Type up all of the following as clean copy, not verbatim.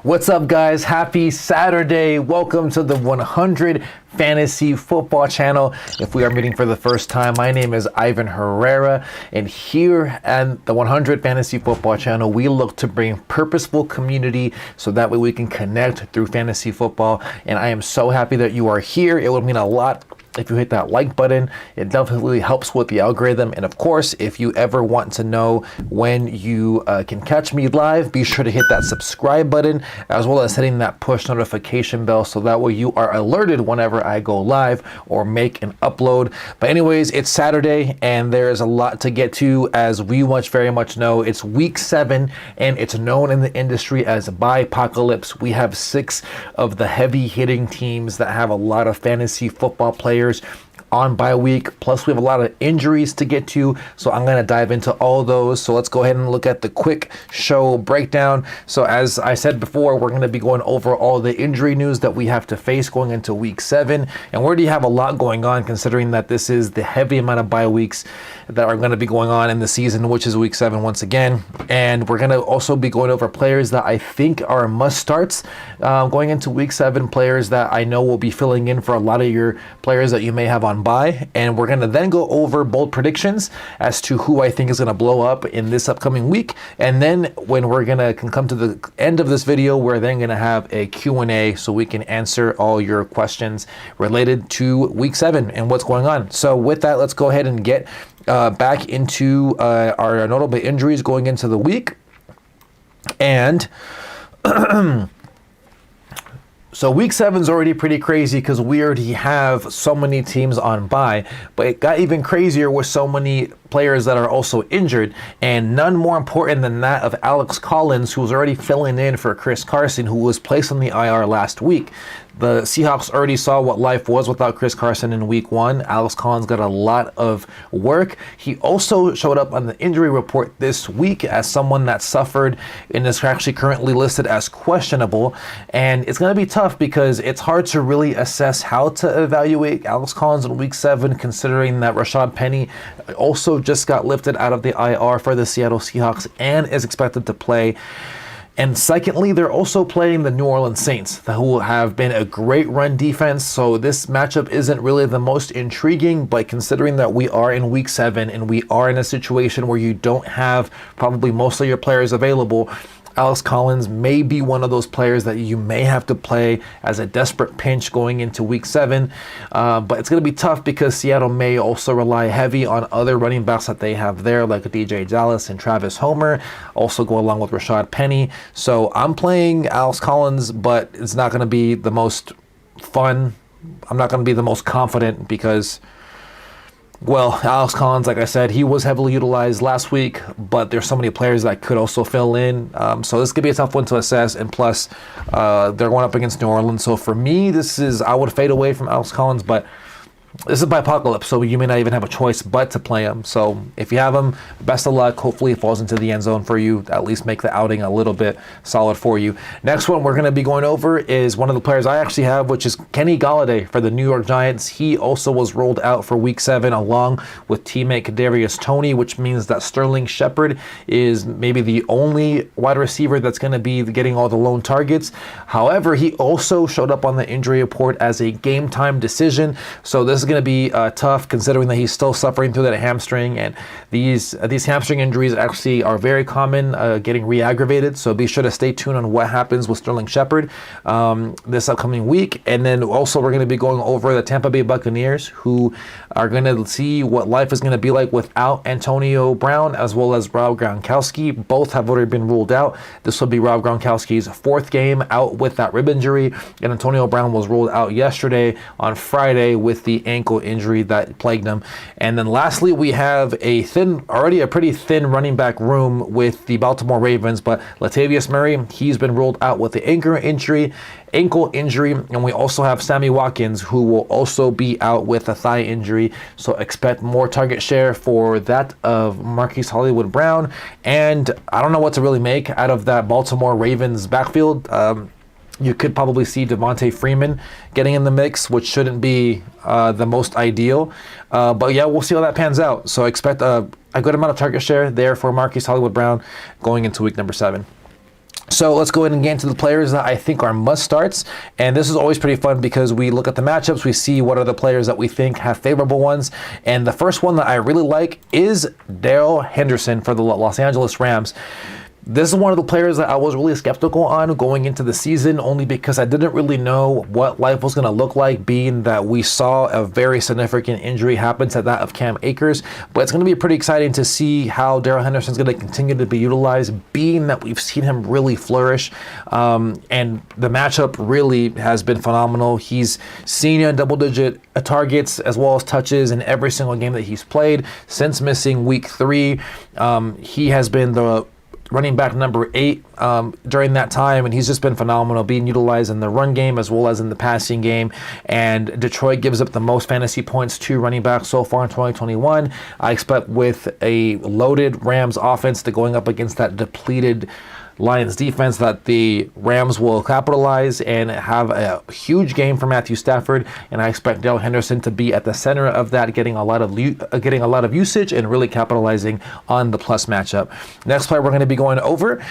What's up, guys? Happy Saturday. Welcome to the 100 Fantasy Football channel. If we are meeting for the first time, my name is Ivan Herrera, and here at the 100 Fantasy Football channel, we look to bring purposeful community so that way we can connect through fantasy football. And I am so happy that you are here. It would mean a lot if you hit that like button. It definitely helps with the algorithm. And of course, if you ever want to know when you can catch me live, be sure to hit that subscribe button, as well as hitting that push notification bell, so that way you are alerted whenever I go live or make an upload. But anyways, it's Saturday and there is a lot to get to. As we very much know, it's week 7 and it's known in the industry as BYE-pocalypse. We have 6 of the heavy hitting teams that have a lot of fantasy football players on bye week, plus we have a lot of injuries to get to, so I'm going to dive into all those. So let's go ahead and look at the quick show breakdown. So as I said before, we're going to be going over all the injury news that we have to face going into week 7, and we already have a lot going on considering that this is the heavy amount of bye weeks that are going to be going on in the season, which is week 7 once again. And we're going to also be going over players that I think are must starts going into week 7, players that I know will be filling in for a lot of your players that you may have on bye. And we're going to then go over bold predictions as to who I think is going to blow up in this upcoming week. And then when we're going to come to the end of this video, we're then going to have a Q&A so we can answer all your questions related to week 7 and what's going on. So with that, let's go ahead and get back into our notable injuries going into the week. And so week 7 is already pretty crazy because we already have so many teams on bye, but it got even crazier with so many players that are also injured, and none more important than that of Alex Collins, who's already filling in for Chris Carson, who was placed on the IR last week. The Seahawks already saw what life was without Chris Carson in week 1. Alex Collins got a lot of work. He also showed up on the injury report this week as someone that suffered and is actually currently listed as questionable. And it's going to be tough because it's hard to really assess how to evaluate Alex Collins in week 7, considering that Rashad Penny also just got lifted out of the IR for the Seattle Seahawks and is expected to play. And secondly, they're also playing the New Orleans Saints, who have been a great run defense. So this matchup isn't really the most intriguing, but considering that we are in week 7 and we are in a situation where you don't have probably most of your players available, Alex Collins may be one of those players that you may have to play as a desperate pinch going into week 7. But it's going to be tough because Seattle may also rely heavy on other running backs that they have there, like DJ Dallas and Travis Homer, also go along with Rashad Penny. So I'm playing Alex Collins, but it's not going to be the most fun. I'm not going to be the most confident because, well, Alex Collins, like I said, he was heavily utilized last week, but there's so many players that could also fill in. So this could be a tough one to assess. And plus, they're going up against New Orleans. So for me, I would fade away from Alex Collins, but this is BYE-pocalypse, so you may not even have a choice but to play him. So if you have him, best of luck. Hopefully it falls into the end zone for you. At least make the outing a little bit solid for you. Next one we're going to be going over is one of the players I actually have, which is Kenny Golladay for the New York Giants. He also was rolled out for week 7 along with teammate Kadarius Toney, which means that Sterling Shepard is maybe the only wide receiver that's going to be getting all the lone targets. However, he also showed up on the injury report as a game time decision. So this is going to be tough considering that he's still suffering through that hamstring, and these hamstring injuries actually are very common, getting re-aggravated. So be sure to stay tuned on what happens with Sterling Shepard this upcoming week. And then also we're going to be going over the Tampa Bay Buccaneers, who are going to see what life is going to be like without Antonio Brown as well as Rob Gronkowski. Both have already been ruled out. This will be Rob Gronkowski's 4th game out with that rib injury, and Antonio Brown was ruled out yesterday on Friday with the ankle injury that plagued him. And then lastly, we have already a pretty thin running back room with the Baltimore Ravens, but Latavius Murray, he's been ruled out with the ankle injury, and we also have Sammy Watkins, who will also be out with a thigh injury. So expect more target share for that of Marquise Hollywood Brown. And I don't know what to really make out of that Baltimore Ravens backfield. You could probably see Devontae Freeman getting in the mix, which shouldn't be the most ideal. But yeah, we'll see how that pans out. So expect a good amount of target share there for Marquise Hollywood Brown going into week number 7. So let's go ahead and get into the players that I think are must starts. And this is always pretty fun because we look at the matchups, we see what are the players that we think have favorable ones. And the first one that I really like is Darrell Henderson for the Los Angeles Rams. This is one of the players that I was really skeptical on going into the season, only because I didn't really know what life was going to look like, being that we saw a very significant injury happen to that of Cam Akers. But it's going to be pretty exciting to see how Darrell Henderson is going to continue to be utilized, being that we've seen him really flourish. And the matchup really has been phenomenal. He's seen double-digit targets as well as touches in every single game that he's played since missing week 3. He has been the running back number 8 during that time, and he's just been phenomenal, being utilized in the run game as well as in the passing game. And Detroit gives up the most fantasy points to running back so far in 2021. I expect with a loaded Rams offense to going up against that depleted Lions defense that the Rams will capitalize and have a huge game for Matthew Stafford, and I expect Darrell Henderson to be at the center of that, getting a lot of usage and really capitalizing on the plus matchup. Next player we're going to be going over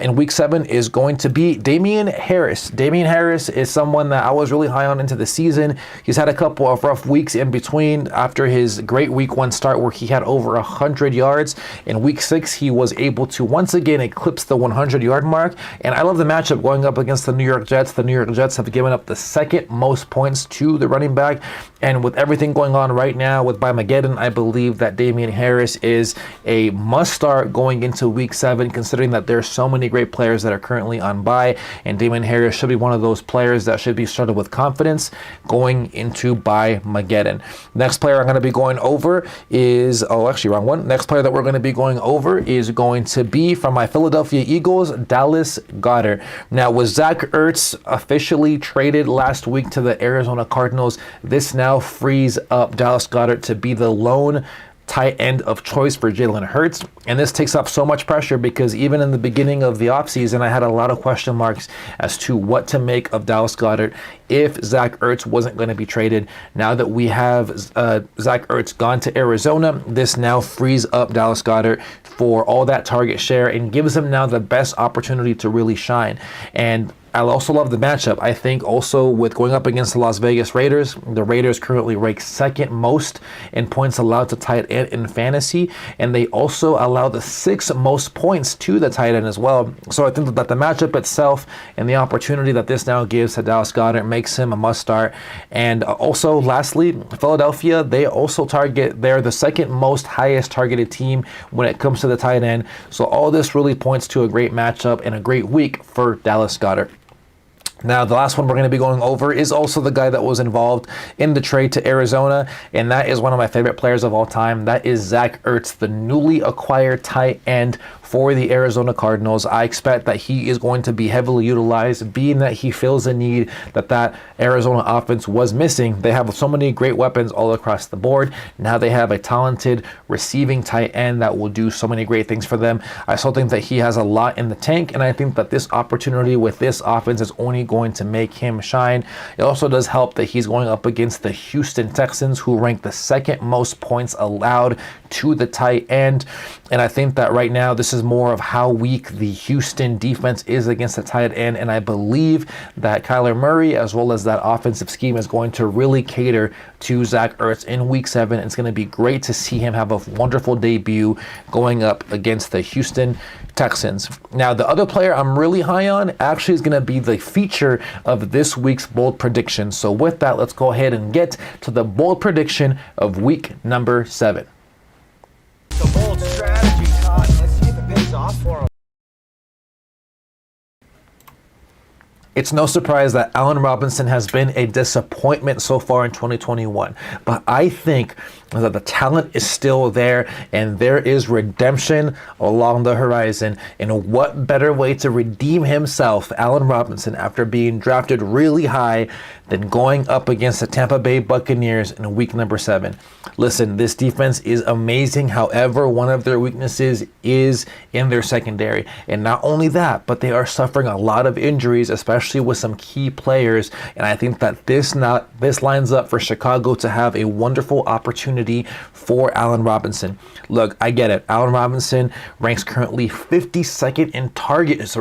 in week 7 is going to be Damien Harris. Damien Harris is someone that I was really high on into the season. He's had a couple of rough weeks in between after his great week 1 start where he had over 100 yards. In week 6 he was able to once again eclipse the 100-yard mark, and I love the matchup going up against the New York Jets. The New York Jets have given up the 2nd most points to the running back, and with everything going on right now with BYE-pocalypse, I believe that Damien Harris is a must-start going into week 7, considering that there's so many great players that are currently on bye, and Damien Harris should be one of those players that should be started with confidence going into BYE-pocalypse. Next player I'm going to be going over is, Next player that we're going to be going over is going to be from my Philadelphia Eagles, Dallas Goedert. Now, with Zach Ertz officially traded last week to the Arizona Cardinals, this now frees up Dallas Goedert to be the lone tight end of choice for Jalen Hurts. And this takes up so much pressure because even in the beginning of the offseason, I had a lot of question marks as to what to make of Dallas Goedert if Zach Ertz wasn't going to be traded. Now that we have Zach Ertz gone to Arizona, this now frees up Dallas Goedert for all that target share and gives him now the best opportunity to really shine. And I also love the matchup. I think also with going up against the Las Vegas Raiders, the Raiders currently rank 2nd most in points allowed to tight end in fantasy, and they also allow the 6th most points to the tight end as well. So I think that the matchup itself and the opportunity that this now gives to Dallas Goedert makes him a must-start. And also, lastly, Philadelphia, they're the 2nd most highest targeted team when it comes to the tight end. So all this really points to a great matchup and a great week for Dallas Goedert. Now, the last one we're going to be going over is also the guy that was involved in the trade to Arizona, and that is one of my favorite players of all time. That is Zach Ertz, the newly acquired tight end for the Arizona Cardinals. I expect that he is going to be heavily utilized, being that he fills a need that Arizona offense was missing. They have so many great weapons all across the board. Now they have a talented receiving tight end that will do so many great things for them. I still think that he has a lot in the tank, and I think that this opportunity with this offense is only going to make him shine. It also does help that he's going up against the Houston Texans, who rank the 2nd most points allowed to the tight end. And I think that right now this is more of how weak the Houston defense is against the tight end, and I believe that Kyler Murray as well as that offensive scheme is going to really cater to Zach Ertz in week 7. It's going to be great to see him have a wonderful debut going up against the Houston Texans. Now, the other player I'm really high on actually is going to be the feature of this week's bold prediction. So with that, let's go ahead and get to the bold prediction of week number 7. The bold strategy, Todd. Let's see if it pays off for him. It's no surprise that Allen Robinson has been a disappointment so far in 2021, but I think that the talent is still there and there is redemption along the horizon. And what better way to redeem himself, Allen Robinson, after being drafted really high, than going up against the Tampa Bay Buccaneers in week number 7. Listen, this defense is amazing. However, one of their weaknesses is in their secondary. And not only that, but they are suffering a lot of injuries, especially especially with some key players. And I think that this lines up for Chicago to have a wonderful opportunity for Allen Robinson. Look, I get it. Allen Robinson ranks currently 52nd in targets,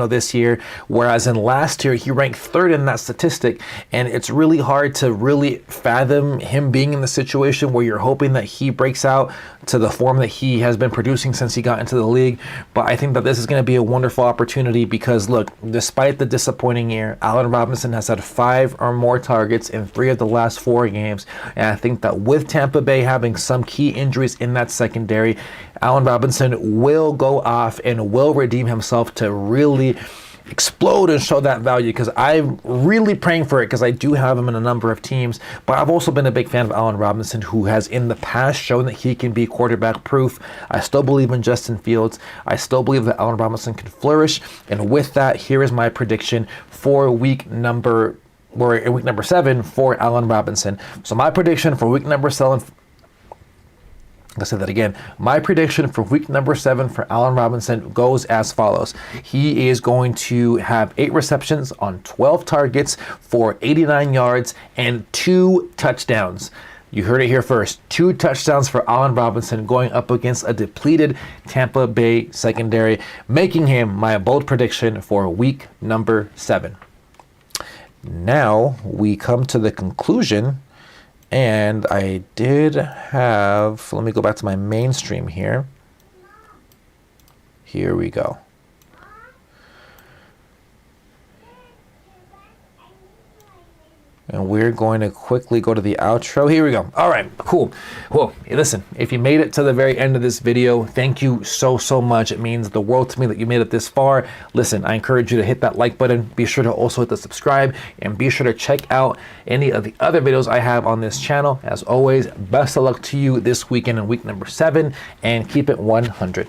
this year, whereas in last year he ranked 3rd in that statistic. And it's really hard to really fathom him being in the situation where you're hoping that he breaks out to the form that he has been producing since he got into the league. But I think that this is going to be a wonderful opportunity because, look, despite the disappointing year, Allen Robinson has had 5 or more targets in 3 of the last 4 games. And I think that with Tampa Bay having some key injuries in that secondary, Allen Robinson will go off and will redeem himself to really explode and show that value, because I'm really praying for it because I do have him in a number of teams. But I've also been a big fan of Allen Robinson, who has in the past shown that he can be quarterback proof. I still believe in Justin Fields. I still believe that Allen Robinson can flourish. And with that, here is my prediction for week number 7 for Allen Robinson. So my prediction for week number 7, I'll say that again. My prediction for week number 7 for Allen Robinson goes as follows. He is going to have 8 receptions on 12 targets for 89 yards and 2 touchdowns. You heard it here first. 2 touchdowns for Allen Robinson going up against a depleted Tampa Bay secondary, making him my bold prediction for week number 7. Now we come to the conclusion. And I did have, let me go back to my main stream here. Here we go. And we're going to quickly go to the outro. Here we go. All right, cool. Well, listen, if you made it to the very end of this video, thank you so much. It means the world to me that you made it this far. Listen, I encourage you to hit that like button. Be sure to also hit the subscribe, and be sure to check out any of the other videos I have on this channel. As always, best of luck to you this weekend in week number 7, and keep it 100.